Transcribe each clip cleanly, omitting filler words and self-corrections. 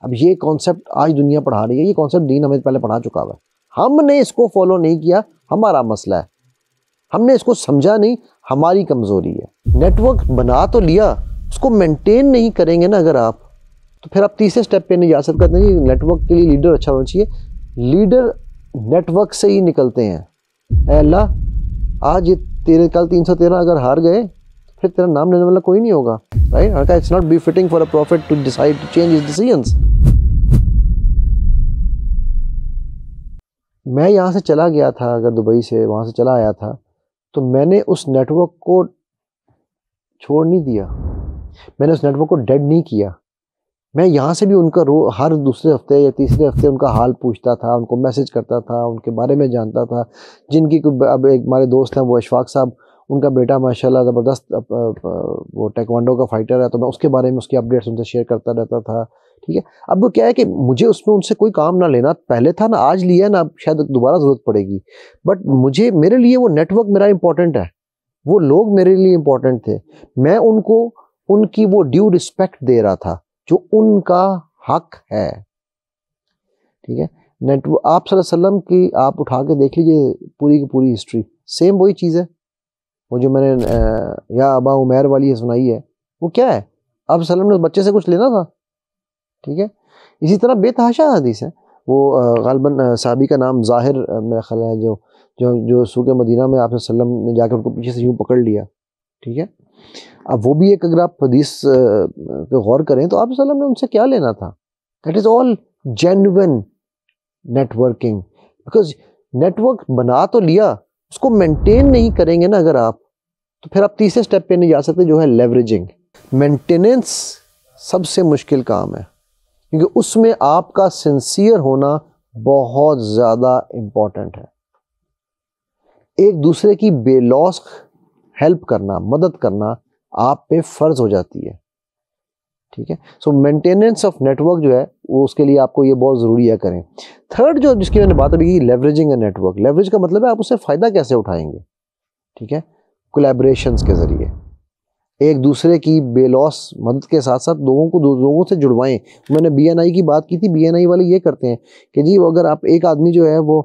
اب یہ کانسیپٹ آج دنیا پڑھا رہی ہے، یہ کانسیپٹ دین ہمیں پہلے پڑھا چکا ہوا ہے، ہم نے اس کو فالو نہیں کیا، ہمارا مسئلہ ہے، ہم نے اس کو سمجھا نہیں، ہماری کمزوری ہے۔ نیٹ ورک بنا تو لیا، اس کو مینٹین نہیں کریں گے نا اگر آپ، تو پھر آپ تیسرے سٹیپ پہ نہیں جا سکتے ہیں۔ نیٹ ورک کے لیے لیڈر اچھا ہونا چاہیے، لیڈر نیٹ ورک سے ہی نکلتے ہیں۔ اے اللہ آج یہ تیرے کل 313 اگر ہار گئے پھر تیرا نام لینے والا کوئی نہیں ہوگا، right? It's not befitting for a prophet to decide to change his decisions. میں یہاں سے چلا گیا تھا، اگر دبئی سے وہاں سے چلا آیا تھا، تو میں نے اس نیٹ ورک کو چھوڑ نہیں دیا، میں نے اس نیٹ ورک کو ڈیڈ نہیں کیا۔ میں یہاں سے بھی ان کا ہر دوسرے ہفتے یا تیسرے ہفتے ان کا حال پوچھتا تھا، ان کو میسج کرتا تھا، ان کے بارے میں جانتا تھا۔ جن کی اب ایک ہمارے دوست ہیں وہ اشفاق صاحب، ان کا بیٹا ماشاءاللہ زبردست وہ ٹیکوانڈو کا فائٹر ہے، تو میں اس کے بارے میں اس کی اپڈیٹس ان سے شیئر کرتا رہتا تھا، ٹھیک ہے۔ اب وہ کیا ہے کہ مجھے اس میں ان سے کوئی کام نہ لینا، پہلے تھا نا، آج لیا نا، اب شاید دوبارہ ضرورت پڑے گی، بٹ میرے لیے وہ نیٹ ورک میرا امپورٹنٹ ہے، وہ لوگ میرے لیے امپورٹنٹ تھے، میں ان کو ان کی وہ ڈیو رسپیکٹ دے رہا تھا جو ان کا حق ہے، ٹھیک ہے۔ آپ صلی اللہ علیہ وسلم کی آپ اٹھا کے دیکھ لیجئے پوری کی پوری ہسٹری، سیم وہی چیز ہے، وہ جو میں نے یا ابا عمیر والی سنائی ہے، وہ کیا ہے؟ آپ صلی اللہ علیہ وسلم نے بچے سے کچھ لینا تھا، ٹھیک ہے۔ اسی طرح بے تحاشا حدیث ہے، وہ غالباً صحابی کا نام ظاہر میرا خیال ہے، جو سوق مدینہ میں آپ صلی اللہ علیہ وسلم نے جا کے ان کو پیچھے سے یوں پکڑ لیا، ٹھیک ہے۔ اب وہ بھی ایک، اگر آپ حدیث پہ غور کریں تو آپ صلی اللہ علیہ وسلم نے ان سے کیا لینا تھا؟ That is all genuine networking, because network بنا تو لیا، اس کو مینٹین نہیں کریں گے نا اگر آپ، تو پھر آپ تیسرے سٹیپ پہ نہیں جا سکتے جو ہے لیوریجنگ۔ مینٹیننس سب سے مشکل کام ہے، کیونکہ اس میں آپ کا سنسیئر ہونا بہت زیادہ امپورٹنٹ ہے، ایک دوسرے کی بے لوث ہیلپ کرنا، مدد کرنا آپ پہ فرض ہو جاتی ہے، ٹھیک ہے۔ سو مینٹیننس آف نیٹ ورک جو ہے وہ اس کے لیے آپ کو یہ بہت ضروری ہے کریں۔ تھرڈ جو جس کی میں نے بات ابھی کی، لیوریجنگ اے نیٹ ورک۔ لیوریج کا مطلب ہے آپ اس سے فائدہ کیسے اٹھائیں گے، ٹھیک ہے، کولیبریشنز کے ذریعے، ایک دوسرے کی بے لوث مدد کے ساتھ ساتھ لوگوں سے جڑوائیں۔ میں نے بی این آئی کی بات کی تھی، بی این آئی والے یہ کرتے ہیں کہ جی اگر آپ ایک آدمی جو ہے وہ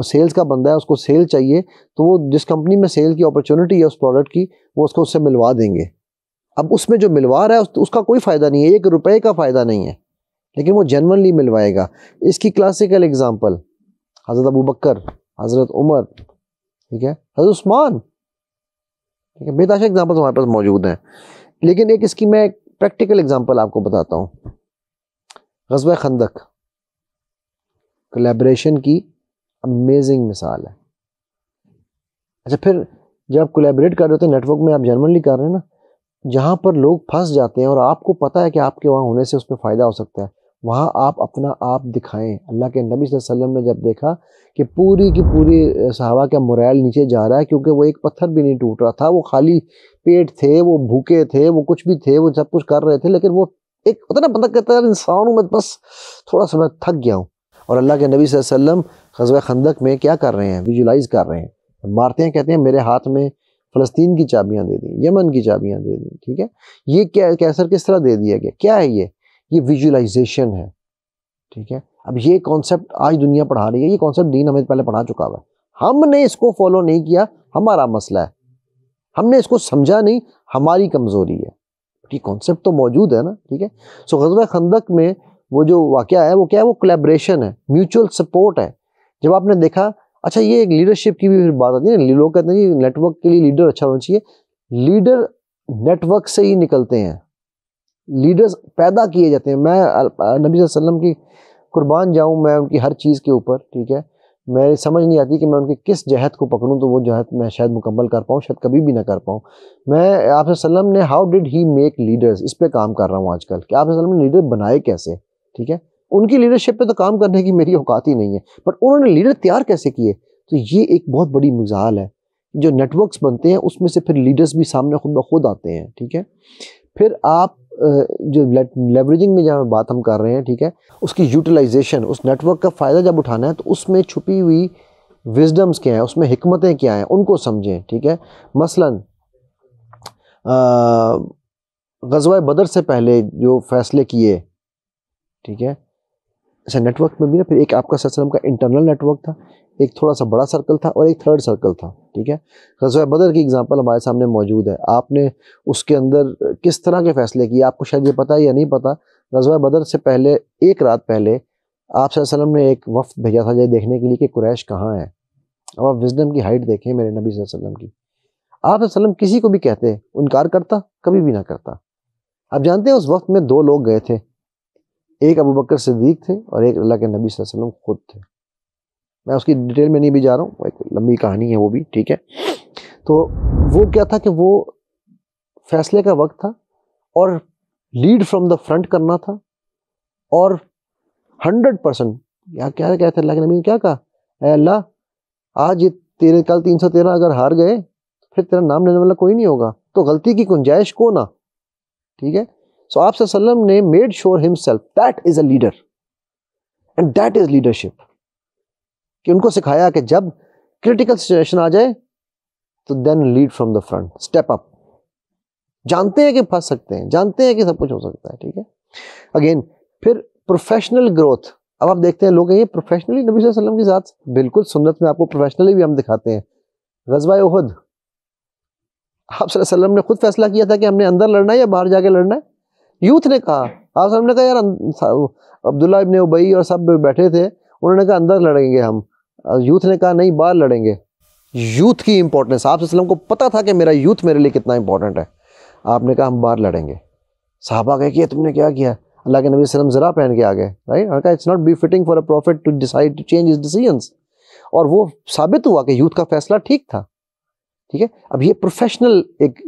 سیلز کا بندہ ہے، اس کو سیل چاہیے، تو وہ جس کمپنی میں سیل کی اپرچونٹی ہے اس پروڈکٹ کی، وہ اس کو اس سے ملوا دیں گے۔ اب اس میں جو ملوا رہا ہے اس کا کوئی فائدہ نہیں ہے، 1 روپے کا فائدہ نہیں ہے، لیکن وہ جینونلی ملوائے گا۔ اس کی کلاسیکل اگزامپل حضرت ابو بکر، حضرت عمر، ٹھیک ہے، حضرت عثمان، ٹھیک ہے، بے تحاشا اگزامپل ہمارے پاس موجود ہیں، لیکن ایک اس کی میں پریکٹیکل اگزامپل آپ کو بتاتا ہوں۔ غزوہ خندق کولیبریشن کی امیزنگ مثال ہے۔ اچھا، پھر جب آپ کولیبریٹ کر رہے ہوتے ہیں نیٹ ورک میں، آپ جنرلی کر رہے ہیں نا، جہاں پر لوگ پھنس جاتے ہیں اور آپ کو پتہ ہے کہ آپ کے وہاں ہونے سے اس پہ فائدہ ہو سکتا ہے، وہاں آپ اپنا آپ دکھائیں۔ اللہ کے نبی صلی اللہ علیہ وسلم نے جب دیکھا کہ پوری کی پوری صحابہ کا موریل نیچے جا رہا ہے، کیونکہ وہ ایک پتھر بھی نہیں ٹوٹ رہا تھا، وہ خالی پیٹ تھے، وہ بھوکے تھے، وہ کچھ بھی تھے، وہ سب کچھ کر رہے تھے، لیکن وہ ایک پتہ نا بندہ کہتا ہے انسان ہوں میں، بس تھوڑا سا میں تھک گیا ہوں۔ اور اللہ کے نبی صلی اللہ علیہ وسلم غزوہ خندق میں کیا کر رہے ہیں؟ ویژولائز کر رہے ہیں، مارتے ہیں، کہتے ہیں میرے ہاتھ میں فلسطین کی چابیاں دے دیں، یمن کی چابیاں دے دیں، ٹھیک ہے۔ یہ کیا کیسر کس طرح دے دیا گیا؟ کیا ہے یہ ویژولائزیشن ہے، ٹھیک ہے۔ اب یہ کانسیپٹ آج دنیا پڑھا رہی ہے، یہ کانسیپٹ دین ہمیں پہلے پڑھا چکا ہوا ہے، ہم نے اس کو فالو نہیں کیا، ہمارا مسئلہ ہے، ہم نے اس کو سمجھا نہیں، ہماری کمزوری ہے۔ یہ کانسیپٹ تو موجود ہے نا، ٹھیک ہے۔ سو غزوہ خندق میں وہ جو واقعہ ہے وہ کیا ہے؟ وہ کولیبریشن ہے، میوچل سپورٹ ہے۔ جب آپ نے دیکھا، اچھا یہ ایک لیڈرشپ کی بھی بات آتی ہے نا، لوگ کہتے ہیں نیٹ ورک کے لیے لیڈر اچھا ہونا چاہیے، لیڈر نیٹ ورک سے ہی نکلتے ہیں، لیڈرز پیدا کیے جاتے ہیں۔ میں نبی صلی اللہ علیہ وسلم کی قربان جاؤں، میں ان کی ہر چیز کے اوپر، ٹھیک ہے، میں سمجھ نہیں آتی کہ میں ان کی کس جہت کو پکڑوں تو وہ جہت میں شاید مکمل کر پاؤں، شاید کبھی بھی نہ کر پاؤں۔ میں آپ صلی اللہ علیہ وسلم نے how did he make leaders, اس پہ کام کر رہا ہوں آج کل کہ آپ صلی اللہ علیہ وسلم نے لیڈر بنائے کیسے، ٹھیک ہے۔ ان کی لیڈرشپ پہ تو کام کرنے کی میری اوقات ہی نہیں ہے، بٹ انہوں نے لیڈر تیار کیسے کیے؟ تو یہ ایک بہت بڑی مثال ہے، جو نیٹ ورکس بنتے ہیں اس میں سے پھر لیڈرز بھی سامنے خود بخود آتے ہیں، ٹھیک ہے۔ پھر آپ جو لیوریجنگ میں جہاں بات ہم کر رہے ہیں، ٹھیک ہے، اس کی یوٹیلائزیشن، اس نیٹ ورک کا فائدہ جب اٹھانا ہے تو اس میں چھپی ہوئی وزڈمز کیا ہیں، اس میں حکمتیں کیا ہیں، ان کو سمجھیں، ٹھیک ہے۔ مثلاً غزوہ بدر سے پہلے جو فیصلے کیے، ٹھیک ہے. ایسا نیٹ ورک میں بھی نا پھر ایک آپ کا صلی اللہ علیہ وسلم کا انٹرنل نیٹ ورک تھا, ایک تھوڑا سا بڑا سرکل تھا, اور ایک تھرڈ سرکل تھا. ٹھیک ہے. غزوہ بدر کی اگزامپل ہمارے سامنے موجود ہے. آپ نے اس کے اندر کس طرح کے فیصلے کیے, آپ کو شاید یہ پتہ ہے یا نہیں پتہ, غزوہ بدر سے پہلے ایک رات پہلے آپ صلی اللہ علیہ وسلم نے ایک وفد بھیجا تھا یہ دیکھنے کے لیے کہ قریش کہاں ہے. اب آپ وزڈم کی ہائٹ دیکھیں میرے نبی صلی اللہ علیہ وسلم کی. آپ صلی اللہ علیہ وسلم کسی کو بھی کہتے انکار کرتا, کبھی بھی نہ کرتا. آپ جانتے ہیں اس وقت میں دو لوگ گئے تھے, ایک ابو بکر صدیق تھے اور ایک اللہ کے نبی صلی اللہ علیہ وسلم خود تھے. میں اس کی ڈیٹیل میں نہیں بھی جا رہا ہوں, ایک لمبی کہانی ہے وہ بھی. ٹھیک ہے. تو وہ کیا تھا کہ وہ فیصلے کا وقت تھا اور لیڈ فرام دا فرنٹ کرنا تھا, اور 100% یا کیا کہتے اللہ کے نبی نے کیا کہا, اے اللہ آج یہ تیرے کل 313 اگر ہار گئے پھر تیرا نام لینے والا کوئی نہیں ہوگا, تو غلطی کی گنجائش کو نہ. ٹھیک ہے. سو آپ صلی اللہ علیہ وسلم نے میڈ شور himself that is a leader and that is leadership, کہ ان کو سکھایا کہ جب کرٹیکل سچویشن آ جائے تو then lead from the front, step up. جانتے ہیں کہ پھنس سکتے ہیں, جانتے ہیں کہ سب کچھ ہو سکتا ہے. ٹھیک ہے. اگین پھر پروفیشنل گروتھ. اب آپ دیکھتے ہیں لوگ یہ پروفیشنلی نبی صلی اللہ علیہ وسلم کے ساتھ, بالکل سنت میں آپ کو پروفیشنلی بھی ہم دکھاتے ہیں. غزوہ احد آپ صلی اللہ علیہ وسلم نے خود فیصلہ کیا تھا کہ ہم نے اندر لڑنا ہے یا باہر جا کے لڑنا ہے. یوتھ نے کہا, آپ صلی اللہ علیہ وسلم نے کہا یار عبداللہ ابن ابی اور سب بیٹھے تھے, انہوں نے کہا اندر لڑیں گے ہم. یوتھ نے کہا نہیں باہر لڑیں گے. یوتھ کی امپورٹنس, آپ صلی اللہ علیہ وسلم کو پتہ تھا کہ میرا یوتھ میرے لیے کتنا امپورٹنٹ ہے. آپ نے کہا ہم باہر لڑیں گے. صحابہ کہے کہ تم نے کیا کیا, اللہ کے نبی صلی اللہ علیہ وسلم ذرا پہن کے آ گئے. Right. It's not befitting for a prophet to decide to change his decisions. اور وہ ثابت ہوا کہ یوتھ کا فیصلہ ٹھیک تھا. ٹھیک ہے. اب یہ پروفیشنل ایک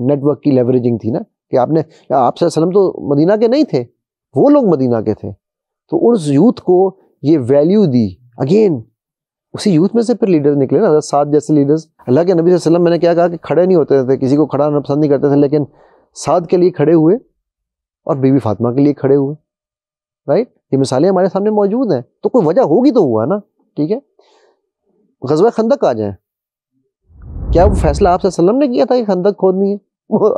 نیٹ ورک کی لیوریجنگ تھی نا, کہ آپ نے, آپ صلی اللہ علیہ وسلم تو مدینہ کے نہیں تھے, وہ لوگ مدینہ کے تھے, تو اس یوتھ کو یہ ویلیو دی. اگین اسی یوتھ میں سے پھر لیڈرز نکلے نا, سعد جیسے لیڈرز. اللہ کے نبی صلی اللہ علیہ وسلم میں نے کیا کہا کہ کھڑے نہیں ہوتے تھے, کسی کو کھڑا ہونا پسند نہیں کرتے تھے, لیکن سعد کے لیے کھڑے ہوئے اور بی بی فاطمہ کے لیے کھڑے ہوئے. رائٹ. یہ مثالیں ہمارے سامنے موجود ہیں, تو کوئی وجہ ہوگی تو ہوا نا. ٹھیک ہے. غزوہ خندق آ جائیں, کیا وہ فیصلہ آپ صلی اللہ علیہ وسلم نے کیا تھا کہ خندق کھودنی ہے؟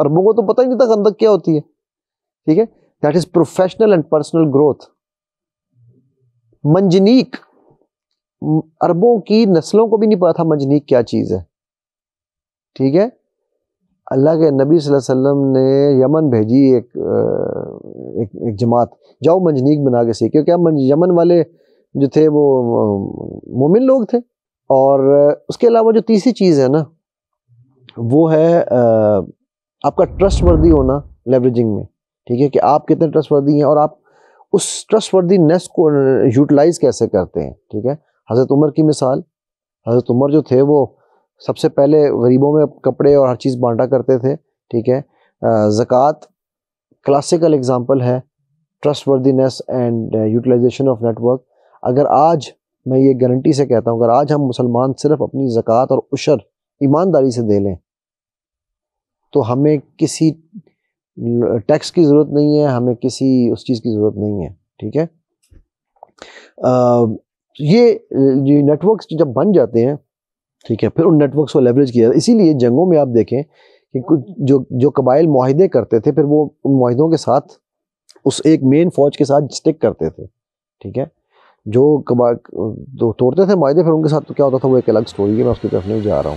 عربوں کو تو پتہ ہی نہیں تھا خندق کیا ہوتی ہے. ٹھیک ہے. That is professional and personal growth. منجنیق, عربوں کی نسلوں کو بھی نہیں پتا تھا منجنیق کیا چیز ہے. ٹھیک ہے. اللہ کے نبی صلی اللہ علیہ وسلم نے یمن بھیجی ایک جماعت, جاؤ منجنیق بنا کے سیکھو. کیا یمن والے جو تھے وہ مومن لوگ تھے. اور اس کے علاوہ جو تیسری چیز ہے نا, وہ ہے آپ کا ٹرسٹ وردی ہونا لیوریجنگ میں. ٹھیک ہے. کہ آپ کتنے ٹرسٹ وردی ہیں اور آپ اس ٹرسٹ وردینس کو یوٹیلائز کیسے کرتے ہیں. ٹھیک ہے. حضرت عمر کی مثال, حضرت عمر جو تھے وہ سب سے پہلے غریبوں میں کپڑے اور ہر چیز بانٹا کرتے تھے. ٹھیک ہے. زکوٰۃ کلاسیکل ایگزامپل ہے trustworthiness and utilization of network. اگر آج میں یہ گارنٹی سے کہتا ہوں, اگر آج ہم مسلمان صرف اپنی زکوٰۃ اور عشر ایمانداری سے دے لیں تو ہمیں کسی ٹیکس کی ضرورت نہیں ہے, ہمیں کسی اس چیز کی ضرورت نہیں ہے. ٹھیک ہے. یہ نیٹ ورکس جب بن جاتے ہیں, ٹھیک ہے, پھر ان نیٹ ورکس کو لیوریج کیا. اسی لیے جنگوں میں آپ دیکھیں کہ جو قبائل معاہدے کرتے تھے, پھر وہ ان معاہدوں کے ساتھ اس ایک مین فوج کے ساتھ اسٹک کرتے تھے. ٹھیک ہے. جو توڑتے تھے معاہدے پھر ان کے ساتھ تو کیا ہوتا تھا وہ ایک الگ سٹوری ہے, میں اس کی طرف نہیں جا رہا ہوں.